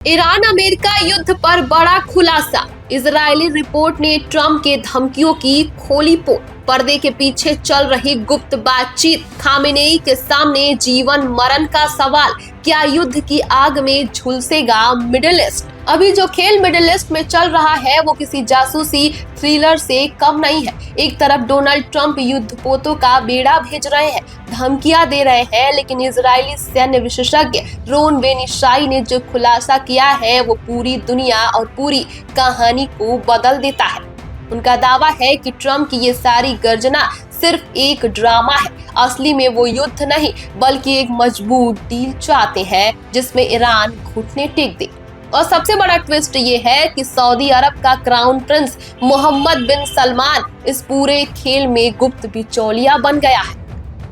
Iran America युद्ध पर बड़ा खुलासा। इजरायली रिपोर्ट ने ट्रंप के धमकियों की खोली पोल। पर्दे के पीछे चल रही गुप्त बातचीत। खामेनेई के सामने जीवन मरण का सवाल। क्या युद्ध की आग में झुलसेगा मिडिल ईस्ट? अभी जो खेल मिडिल ईस्ट में चल रहा है वो किसी जासूसी थ्रिलर से कम नहीं है। एक तरफ डोनाल्ड ट्रंप युद्धपोतों का बेड़ा भेज रहे हैं, धमकियां दे रहे हैं, लेकिन इजरायली सैन्य विशेषज्ञ रोन बेनिशाई ने जो खुलासा किया है वो पूरी दुनिया और पूरी कहानी को बदल देता है। उनका दावा है कि ट्रंप की ये सारी गर्जना सिर्फ एक ड्रामा है। असली में वो युद्ध नहीं बल्कि एक मजबूत डील चाहते हैं जिसमें ईरान घुटने टेक दे। और सबसे बड़ा ट्विस्ट ये है कि सऊदी अरब का क्राउन प्रिंस मोहम्मद बिन सलमान इस पूरे खेल में गुप्त बिचौलिया बन गया है।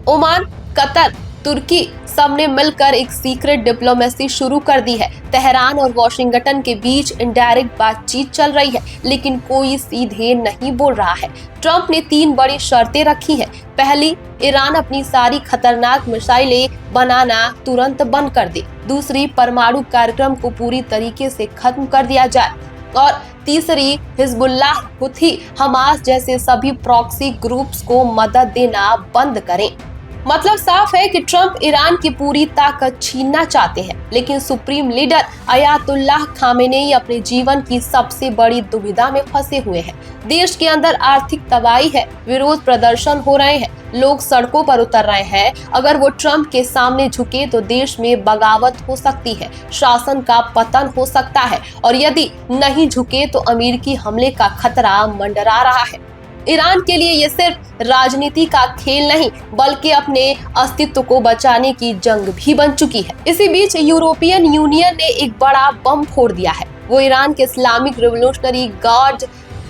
ओमान, कतर, तुर्की सबने मिलकर एक सीक्रेट डिप्लोमेसी शुरू कर दी है। तेहरान और वॉशिंगटन के बीच इनडायरेक्ट बातचीत चल रही है, लेकिन कोई सीधे नहीं बोल रहा है। ट्रंप ने 3 बड़ी शर्तें रखी हैं। पहली, ईरान अपनी सारी खतरनाक मिसाइलें बनाना तुरंत बंद कर दे। दूसरी, परमाणु कार्यक्रम को पूरी तरीके से खत्म कर दिया जाए। और तीसरी, हिजबुल्लाह, हुथी, हमास जैसे सभी प्रॉक्सी ग्रुप्स को मदद देना बंद करें। मतलब साफ है कि ट्रंप ईरान की पूरी ताकत छीनना चाहते हैं, लेकिन सुप्रीम लीडर अयातुल्लाह खामेनेई अपने जीवन की सबसे बड़ी दुविधा में फंसे हुए हैं। देश के अंदर आर्थिक तबाही है, विरोध प्रदर्शन हो रहे हैं, लोग सड़कों पर उतर रहे हैं। अगर वो ट्रंप के सामने झुके तो देश में बगावत हो सकती है, शासन का पतन हो सकता है, और यदि नहीं झुके तो अमेरिकी हमले का खतरा मंडरा रहा है। ईरान के लिए ये सिर्फ राजनीति का खेल नहीं बल्कि अपने अस्तित्व को बचाने की जंग भी बन चुकी है। इसी बीच यूरोपियन यूनियन ने एक बड़ा बम फोड़ दिया है। वो ईरान के इस्लामिक रिवोल्यूशनरी गार्ड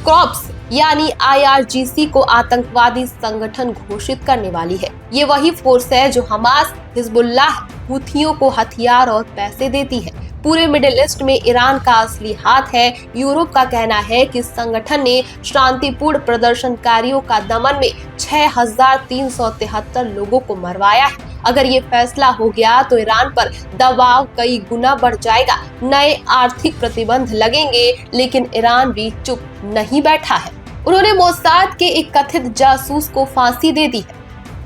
कॉर्प्स यानी IRGC को आतंकवादी संगठन घोषित करने वाली है। ये वही फोर्स है जो हमास, हिजबुल्लाह, हुथियों को हथियार और पैसे देती है। पूरे मिडिल ईस्ट में ईरान का असली हाथ है। यूरोप का कहना है कि संगठन ने शांतिपूर्ण प्रदर्शनकारियों का दमन में 6373 लोगों को मरवाया है। अगर ये फैसला हो गया तो ईरान पर दबाव कई गुना बढ़ जाएगा। नए आर्थिक प्रतिबंध लगेंगे, लेकिन ईरान भी चुप नहीं बैठा है। उन्होंने मोसाद के एक कथित जासूस को फांसी दे दी है।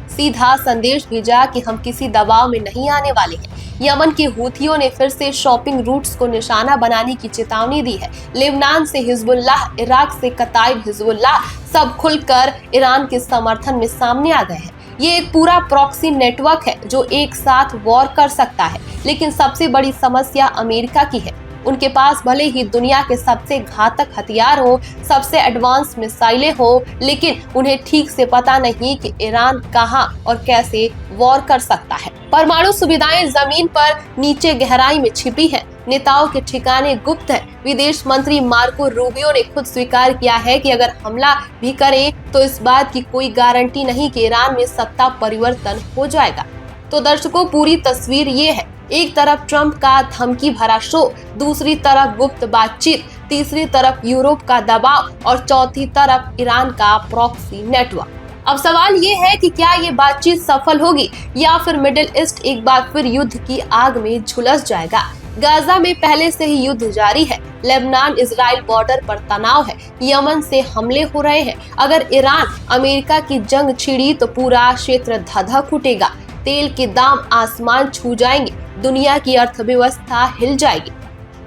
सीधा संदेश भेजा कि हम किसी दबाव में नहीं आने वाले हैं। यमन के हुथियों ने फिर से शॉपिंग रूट्स को निशाना बनाने की चेतावनी दी है। लेबनान से हिजबुल्लाह, इराक से कताइब हिजबुल्लाह सब खुलकर ईरान के समर्थन में सामने आ गए हैं। ये एक पूरा प्रॉक्सी नेटवर्क है जो एक साथ वॉर कर सकता है। लेकिन सबसे बड़ी समस्या अमेरिका की है। उनके पास भले ही दुनिया के सबसे घातक हथियार हो, सबसे एडवांस मिसाइलें हो, लेकिन उन्हें ठीक से पता नहीं कि ईरान कहां और कैसे वॉर कर सकता है। परमाणु सुविधाएं जमीन पर नीचे गहराई में छिपी हैं। नेताओं के ठिकाने गुप्त है। विदेश मंत्री मार्को रूबियो ने खुद स्वीकार किया है कि अगर हमला भी करें तो इस बात की कोई गारंटी नहीं कि ईरान में सत्ता परिवर्तन हो जाएगा। तो दर्शकों, पूरी तस्वीर ये है। एक तरफ ट्रंप का धमकी भरा शो, दूसरी तरफ गुप्त बातचीत, तीसरी तरफ यूरोप का दबाव और चौथी तरफ ईरान का प्रॉक्सी नेटवर्क। अब सवाल ये है कि क्या ये बातचीत सफल होगी या फिर मिडिल ईस्ट एक बार फिर युद्ध की आग में झुलस जाएगा। गाजा में पहले से ही युद्ध जारी है। लेबनान इजराइल बॉर्डर पर तनाव है। यमन से हमले हो रहे हैं। अगर ईरान अमेरिका की जंग छिड़ी तो पूरा क्षेत्र धधक उठेगा। तेल के दाम आसमान छू जाएंगे। दुनिया की अर्थव्यवस्था हिल जाएगी।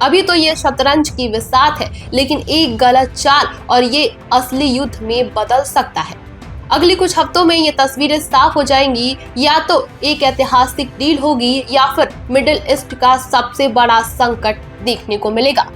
अभी तो ये शतरंज की बिसात है, लेकिन एक गलत चाल और ये असली युद्ध में बदल सकता है। अगली कुछ हफ्तों में ये तस्वीरें साफ हो जाएंगी। या तो एक ऐतिहासिक डील होगी या फिर मिडिल ईस्ट का सबसे बड़ा संकट देखने को मिलेगा।